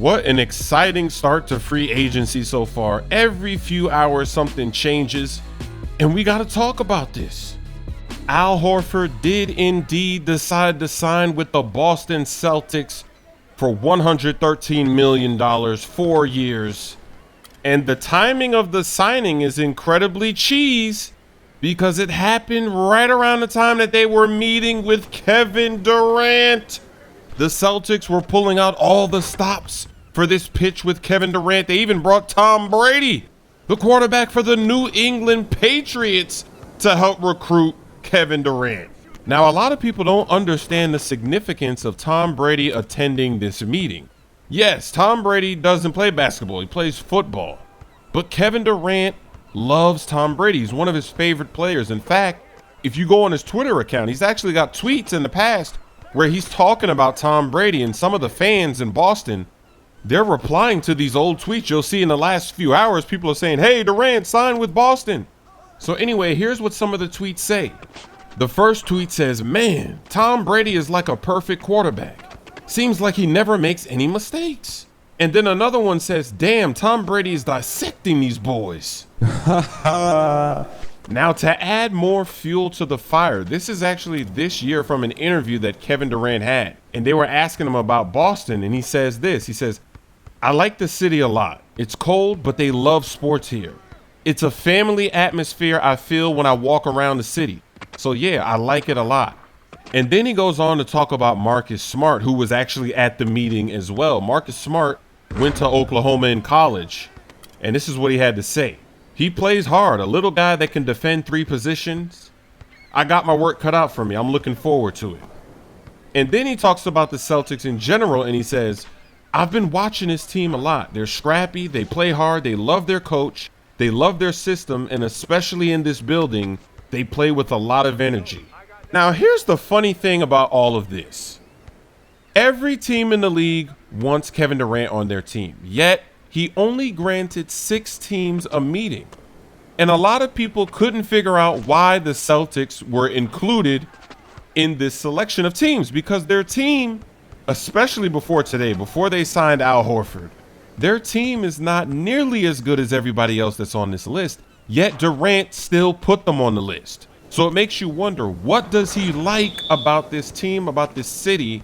What an exciting start to free agency so far. Every few hours something changes, and we got to talk about this. Al Horford did indeed decide to sign with the Boston Celtics for $113 million, 4 years. And the timing of the signing is incredibly cheese because it happened right around the time that they were meeting with Kevin Durant. The Celtics were pulling out all the stops for this pitch with Kevin Durant. They even brought Tom Brady, the quarterback for the New England Patriots, to help recruit Kevin Durant. Now, a lot of people don't understand the significance of Tom Brady attending this meeting. Yes, Tom Brady doesn't play basketball, he plays football. But Kevin Durant loves Tom Brady. He's one of his favorite players. In fact, if you go on his Twitter account, he's actually got tweets in the past where he's talking about Tom Brady, and some of the fans in Boston, they're replying to these old tweets. You'll see in the last few hours, people are saying, hey, Durant, sign with Boston. So anyway, here's what some of the tweets say. The first tweet says, man, Tom Brady is like a perfect quarterback. Seems like he never makes any mistakes. And then another one says, damn, Tom Brady is dissecting these boys. Now, to add more fuel to the fire, this is actually this year from an interview that Kevin Durant had. And they were asking him about Boston, and he says this. He says, I like the city a lot. It's cold, but they love sports here. It's a family atmosphere I feel when I walk around the city. So yeah, I like it a lot. And then he goes on to talk about Marcus Smart, who was actually at the meeting as well. Marcus Smart went to Oklahoma in college, and this is what he had to say. He plays hard, a little guy that can defend 3 positions. I got my work cut out for me. I'm looking forward to it. And then he talks about the Celtics in general, and he says, I've been watching this team a lot. They're scrappy, they play hard, they love their coach, they love their system, and especially in this building, they play with a lot of energy. Now, here's the funny thing about all of this. Every team in the league wants Kevin Durant on their team, yet he only granted 6 teams a meeting. And a lot of people couldn't figure out why the Celtics were included in this selection of teams, because their team, especially before today, before they signed Al Horford, their team is not nearly as good as everybody else that's on this list, yet Durant still put them on the list. So it makes you wonder, what does he like about this team, about this city,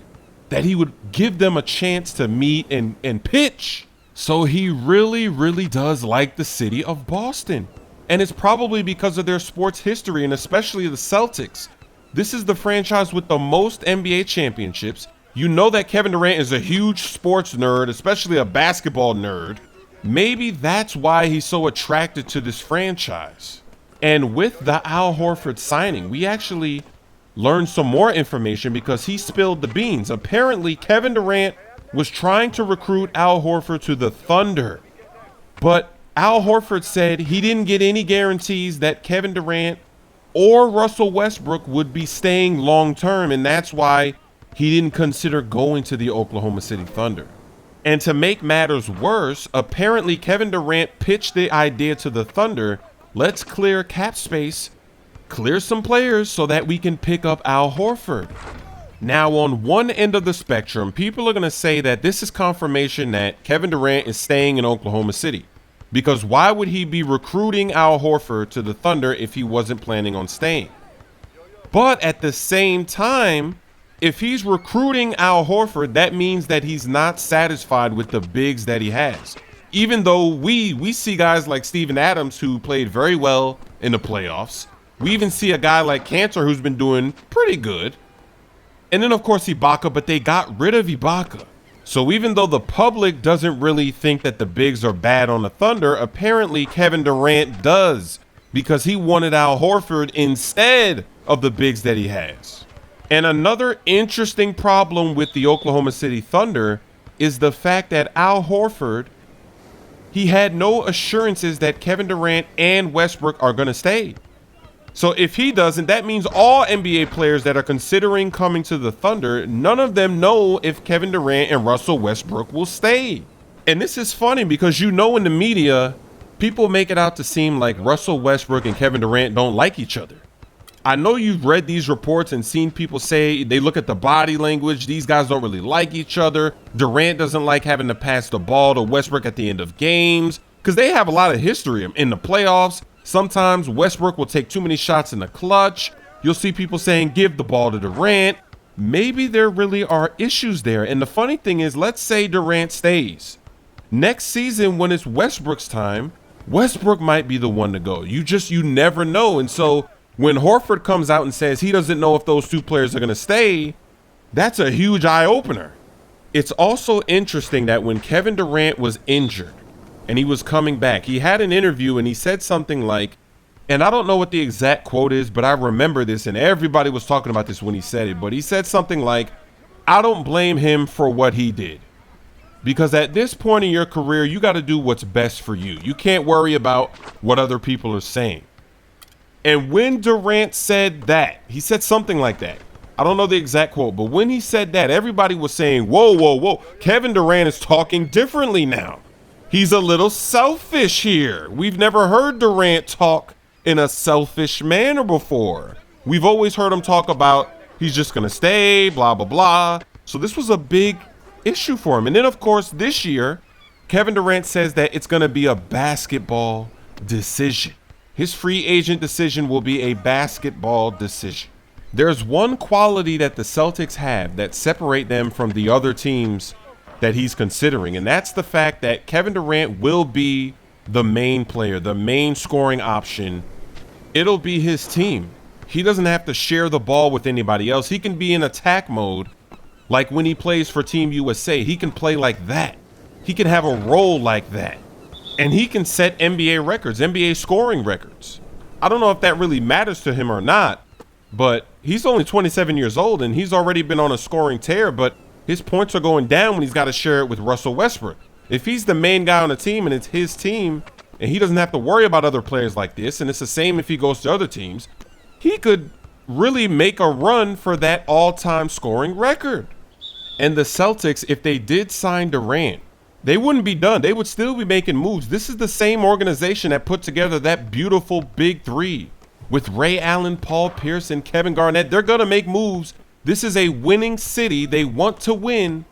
that he would give them a chance to meet and pitch? So he really, really does like the city of Boston. And it's probably because of their sports history, and especially the Celtics. This is the franchise with the most NBA championships. You know that Kevin Durant is a huge sports nerd, especially a basketball nerd. Maybe that's why he's so attracted to this franchise. And with the Al Horford signing, we actually learned some more information because he spilled the beans. Apparently, Kevin Durant was trying to recruit Al Horford to the Thunder. But Al Horford said he didn't get any guarantees that Kevin Durant or Russell Westbrook would be staying long term, and that's why he didn't consider going to the Oklahoma City Thunder. And to make matters worse, apparently Kevin Durant pitched the idea to the Thunder, let's clear cap space, clear some players so that we can pick up Al Horford. Now, on one end of the spectrum, people are going to say that this is confirmation that Kevin Durant is staying in Oklahoma City. Because why would he be recruiting Al Horford to the Thunder if he wasn't planning on staying? But at the same time, if he's recruiting Al Horford, that means that he's not satisfied with the bigs that he has. Even though we see guys like Steven Adams who played very well in the playoffs. We even see a guy like Cantor who's been doing pretty good. And then, of course, Ibaka, but they got rid of Ibaka. So even though the public doesn't really think that the bigs are bad on the Thunder, apparently Kevin Durant does, because he wanted Al Horford instead of the bigs that he has. And another interesting problem with the Oklahoma City Thunder is the fact that Al Horford, he had no assurances that Kevin Durant and Westbrook are going to stay. So if he doesn't, that means all NBA players that are considering coming to the Thunder, none of them know if Kevin Durant and Russell Westbrook will stay. And this is funny because in the media, people make it out to seem like Russell Westbrook and Kevin Durant don't like each other. I know you've read these reports and seen people say they look at the body language. These guys don't really like each other. Durant doesn't like having to pass the ball to Westbrook at the end of games because they have a lot of history in the playoffs. Sometimes Westbrook will take too many shots in the clutch. You'll see people saying, give the ball to Durant. Maybe there really are issues there. And the funny thing is, let's say Durant stays. Next season, when it's Westbrook's time, Westbrook might be the one to go. You never know. And so when Horford comes out and says he doesn't know if those two players are going to stay, that's a huge eye opener. It's also interesting that when Kevin Durant was injured and he was coming back, he had an interview and he said something like, and I don't know what the exact quote is, but I remember this and everybody was talking about this when he said it, but he said something like, I don't blame him for what he did. Because at this point in your career, you got to do what's best for you. You can't worry about what other people are saying. And when Durant said that, he said something like that. I don't know the exact quote, but when he said that, everybody was saying, whoa, whoa, whoa. Kevin Durant is talking differently now. He's a little selfish here. We've never heard Durant talk in a selfish manner before. We've always heard him talk about he's just going to stay, blah, blah, blah. So this was a big issue for him. And then, of course, this year, Kevin Durant says that it's going to be a basketball decision. His free agent decision will be a basketball decision. There's one quality that the Celtics have that separate them from the other teams that he's considering, and that's the fact that Kevin Durant will be the main player, the main scoring option. It'll be his team. He doesn't have to share the ball with anybody else. He can be in attack mode like when he plays for Team USA. He can play like that. He can have a role like that. And he can set NBA records, NBA scoring records. I don't know if that really matters to him or not, but he's only 27 years old and he's already been on a scoring tear, but his points are going down when he's got to share it with Russell Westbrook. If he's the main guy on the team and it's his team and he doesn't have to worry about other players like this, and it's the same if he goes to other teams, he could really make a run for that all-time scoring record. And the Celtics, if they did sign Durant, they wouldn't be done. They would still be making moves. This is the same organization that put together that beautiful big three with Ray Allen, Paul Pierce, and Kevin Garnett. They're going to make moves. This is a winning city. They want to win,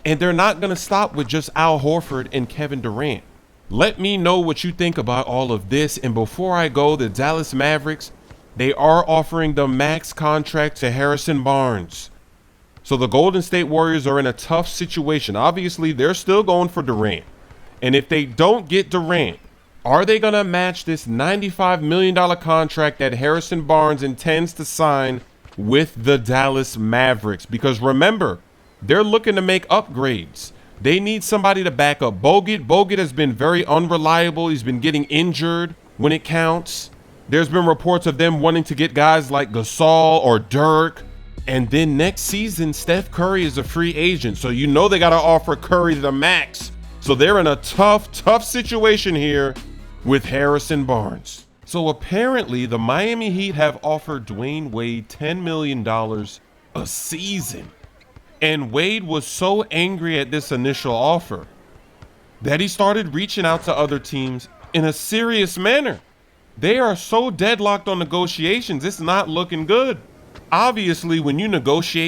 and they're not going to stop with just Al Horford and Kevin Durant. Let me know what you think about all of this. And before I go, the Dallas Mavericks, they are offering the max contract to Harrison Barnes. So the Golden State Warriors are in a tough situation. Obviously, they're still going for Durant. And if they don't get Durant, are they going to match this $95 million contract that Harrison Barnes intends to sign with the Dallas Mavericks? Because remember, they're looking to make upgrades. They need somebody to back up Bogut. Bogut has been very unreliable. He's been getting injured when it counts. There's been reports of them wanting to get guys like Gasol or Dirk. And then next season, Steph Curry is a free agent. So you know they got to offer Curry the max. So they're in a tough situation here with Harrison Barnes. So apparently the Miami Heat have offered Dwayne Wade $10 million a season. And Wade was so angry at this initial offer that he started reaching out to other teams in a serious manner. They are so deadlocked on negotiations, it's not looking good. Obviously, when you negotiate